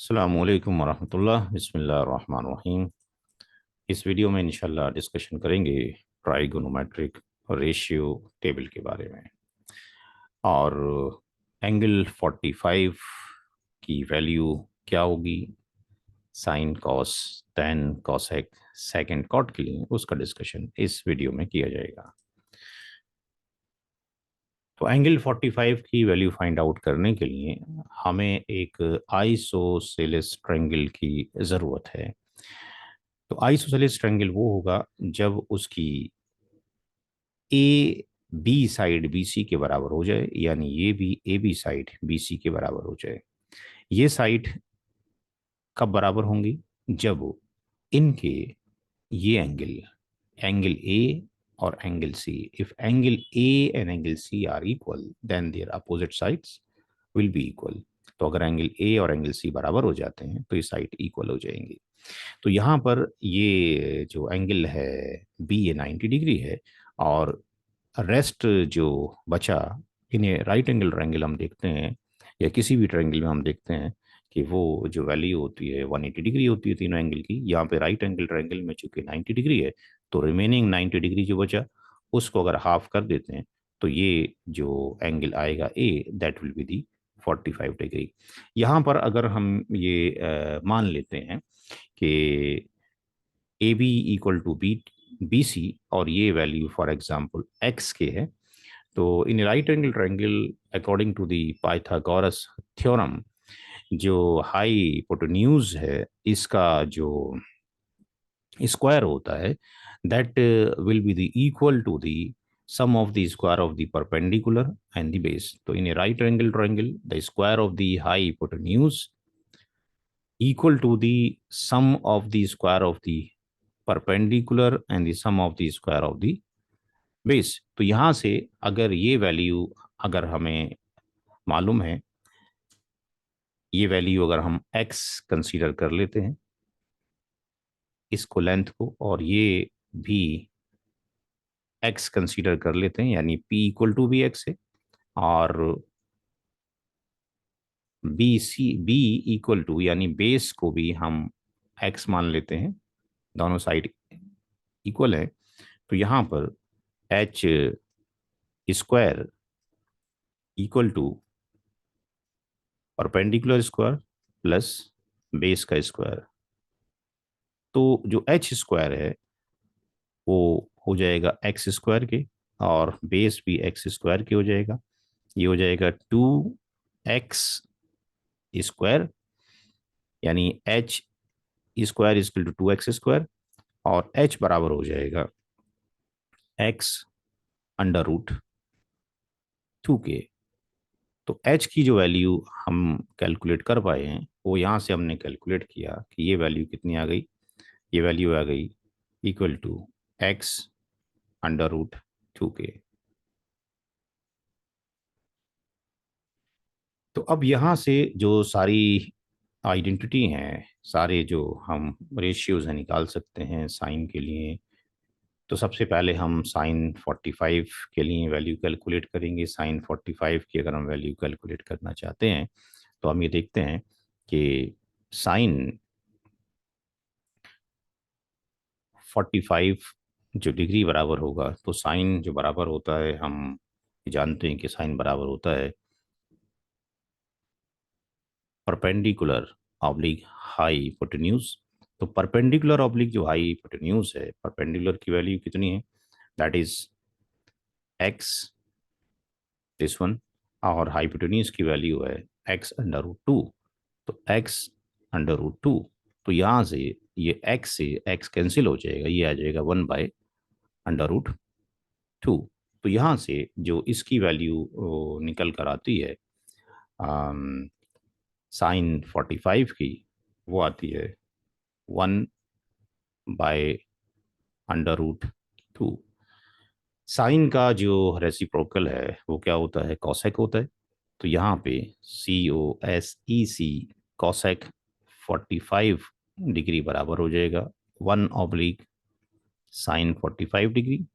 अस्सलामुअलैकुम वरहमतुल्लाह बिस्मिल्लाहिर्रहमानिर्रहीम। इस वीडियो में इंशाल्लाह डिस्कशन करेंगे ट्राइगोनोमेट्रिक रेशियो टेबल के बारे में। और एंगल 45 की वैल्यू क्या होगी, sin cos tan cosec second cot के लिए, उसका डिस्कशन इस वीडियो में किया जाएगा। तो एंगल 45 की वैल्यू फाइंड आउट करने के लिए हमें एक आइसोसेलेस ट्रायंगल की ज़रूरत है। तो आइसोसेलेस ट्रायंगल वो होगा जब उसकी A B side B C के बराबर हो जाए, यानी ये भी A B side B C के बराबर हो जाए। ये साइड कब बराबर होंगी? जब इनके ये एंगल एंगल ए और angle C, if angle A and angle C are equal then their opposite sides will be equal. तो अगर एंगल ए और एंगल सी बराबर हो जाते हैं तो ये साइड इक्वल हो जाएंगी। तो यहाँ पर ये जो एंगल है बी, ये 90 डिग्री है, और रेस्ट जो बचा, इन्हें राइट एंगल ट्रायंगल हम देखते हैं या किसी भी ट्रायंगल में हम देखते हैं कि वो जो वैल्यू होती है 180 डिग्री होती है तीनों एंगल की। यहाँ पे राइट एंगल ट्रायंगल में चूंकि 90 डिग्री है, तो रिमेनिंग 90 डिग्री जो बचा उसको अगर हाफ कर देते हैं तो ये जो एंगल आएगा A, that will be the 45 degree. यहाँ पर अगर हम ये मान लेते हैं कि A B equal to B B C, और ये वैल्यू फॉर एग्जांपल एक्स के है, तो in right angle triangle according to the Pythagoras theorem, जो हाई हिपोटेन्यूज है इसका जो स्क्वायर होता है, that will be the equal to the sum of the square of the perpendicular and the base. तो in a right angle triangle the square of the high hypotenuse equal to the sum of the square of the perpendicular and the sum of the square of the base। तो यहाँ से अगर ये value अगर हमें मालूम है, ये वैल्यू अगर हम x कंसीडर कर लेते हैं इसको लेंथ को, और ये भी x कंसीडर कर लेते हैं, यानी p इक्वल टू भी x है, और बी इक्वल टू यानी बेस को भी हम x मान लेते हैं, दोनों साइड इक्वल है। तो यहाँ पर H square equal to perpendicular square plus base का स्क्वायर। तो जो एच स्क्वायर है वो हो जाएगा एक्स स्क्वायर के, और बेस भी एक्स स्क्वायर के हो जाएगा। ये हो जाएगा 2x स्क्वायर, यानी H square equal to 2x square, और h बराबर हो जाएगा x अंडर रूट 2k। तो h की जो वैल्यू हम कैलकुलेट कर पाए हैं वो यहाँ से हमने कैलकुलेट किया कि ये वैल्यू कितनी आ गई, ये वैल्यू आ गई equal to x under root 2k। तो अब यहाँ से जो सारी आइडेंटिटी हैं, सारे जो हम रेशियोज हैं निकाल सकते हैं साइन के लिए। तो सबसे पहले हम साइन 45 के लिए वैल्यू कैलकुलेट करेंगे। साइन 45 की अगर हम वैल्यू कैलकुलेट करना चाहते हैं तो हम ये देखते हैं कि साइन 45 जो डिग्री बराबर होगा, तो साइन जो बराबर होता है हम जानते हैं कि साइन बराबर होता है परपेंडिकुलर ऑब्लिक हाई हिपोटेन्यूज। तो परपेंडिकुलर ऑब्लिक जो हाई हिपोटेन्यूज है, परपेंडिकुलर की वैल्यू कितनी है, that is x, this one, और हाइपोटेन्यूज की वैल्यू है एक्स अंडर रूट टू। तो एक्स अंडर रूट टू, तो यहाँ से ये एक्स से एक्स कैंसिल हो जाएगा, ये आ जाएगा 1/√2। तो यहाँ से जो इसकी वैल्यू निकल कर आती है साइन 45 की, वो आती है 1/√2। साइन का जो रेसिप्रोकल है वो क्या होता है, कॉसेक होता है। तो यहाँ पे COSEC कॉसेक 45 डिग्री बराबर हो जाएगा 1/साइन 45 डिग्री।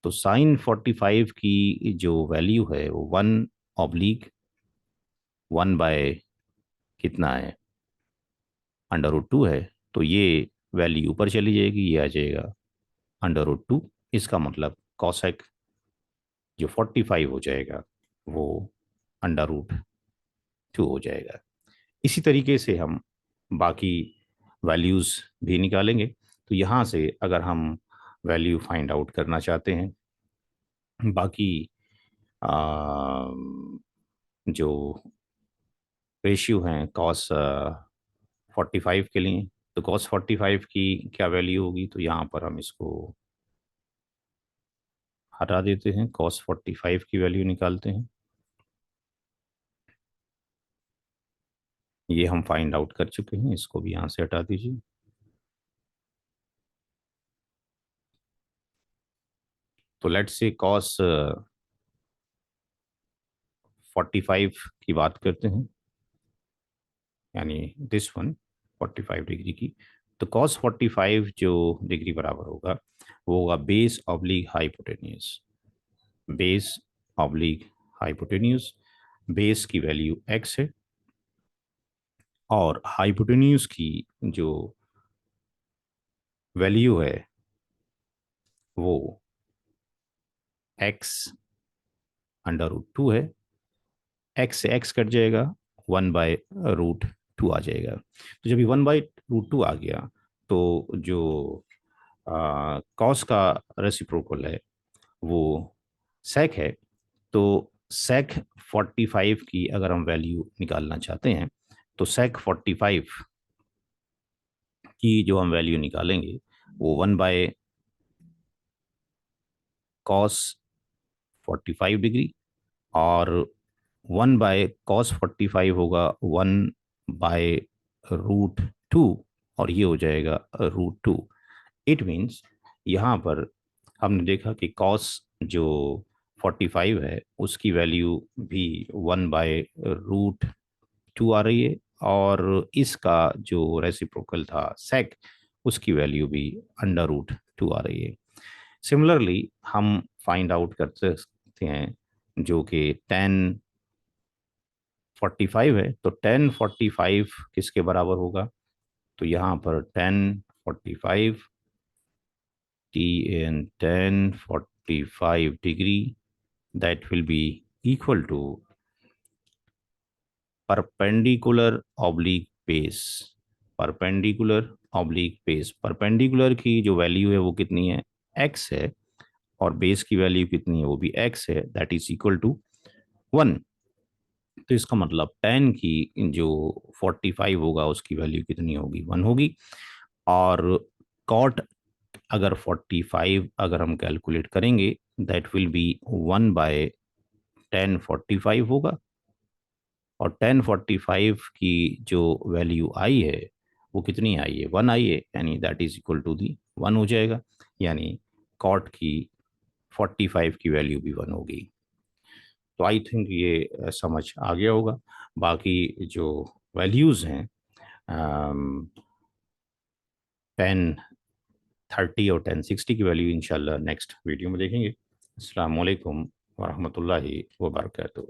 तो साइन 45 की जो वैल्यू है वो 1/1 बाय कितना है, अंडर रूट 2 है, तो ये वैल्यू ऊपर चली जाएगी, ये आ जाएगा अंडर रूट 2। इसका मतलब कॉसेक जो 45 हो जाएगा वो अंडर रूट 2 हो जाएगा। इसी तरीके से हम बाकी वैल्यूज़ भी निकालेंगे। तो यहाँ से अगर हम वैल्यू फाइंड आउट करना चाहते हैं बाकी आ, जो रेशियो हैं कॉस 45 के लिए, तो कॉस 45 की क्या वैल्यू होगी, तो यहाँ पर हम इसको हटा देते हैं, कॉस 45 की वैल्यू निकालते हैं। ये हम फाइंड आउट कर चुके हैं, इसको भी यहाँ से हटा दीजिए। तो लेट्स से कॉस 45 की बात करते हैं, यानी दिस वन 45 डिग्री की। तो कॉस 45 जो डिग्री बराबर होगा वो होगा base oblique hypotenuse, base oblique hypotenuse. Base की वैल्यू एक्स है और हाइपोटेन्यूज की जो वैल्यू है वो एक्स अंडर रूट 2 है। एक्स से एक्स कट जाएगा, 1/√2 आ जाएगा। तो जब ये 1/√2 आ गया तो जो कॉस का रेसिप्रोकल है वो सेक है। तो सेक 45 की अगर हम वैल्यू निकालना चाहते हैं तो सेक 45 की जो हम वैल्यू निकालेंगे वो 1/cos 45 डिग्री और 1/cos 45 होगा 1/√2 और ये हो जाएगा √2। इट मीन्स यहाँ पर हमने देखा कि कॉस जो 45 है उसकी वैल्यू भी 1/√2 आ रही है और इसका जो रेसिप्रोकल था सेक उसकी वैल्यू भी अंडर रूट 2 आ रही है। सिमिलरली हम फाइंड आउट कर सकते हैं जो कि 1045 है, तो 1045 किसके बराबर होगा, तो यहाँ पर 1045 Tan 1045 degree that will be equal to perpendicular oblique base, perpendicular oblique base. Perpendicular की जो वैल्यू है वो कितनी है, एक्स है, और बेस की वैल्यू कितनी है वो भी एक्स है, दैट इज इक्वल टू 1। तो इसका मतलब टेन की जो 45 होगा उसकी वैल्यू कितनी होगी, 1 होगी। और कॉट अगर 45 अगर हम कैलकुलेट करेंगे दैट विल बी 1/1045 होगा। और 1045 की जो वैल्यू आई है वो कितनी आई है, 1 आई है, यानी that is equal to the 1 हो जाएगा, यानी कॉट की 45 की वैल्यू भी 1 होगी। तो आई थिंक ये समझ आ गया होगा। बाकी जो वैल्यूज़ हैं 1030 और 1060 की वैल्यू इंशाल्लाह नेक्स्ट वीडियो में देखेंगे। अस्सलाम वालेकुम वरहमतुल्लाहि वबरकातुहू।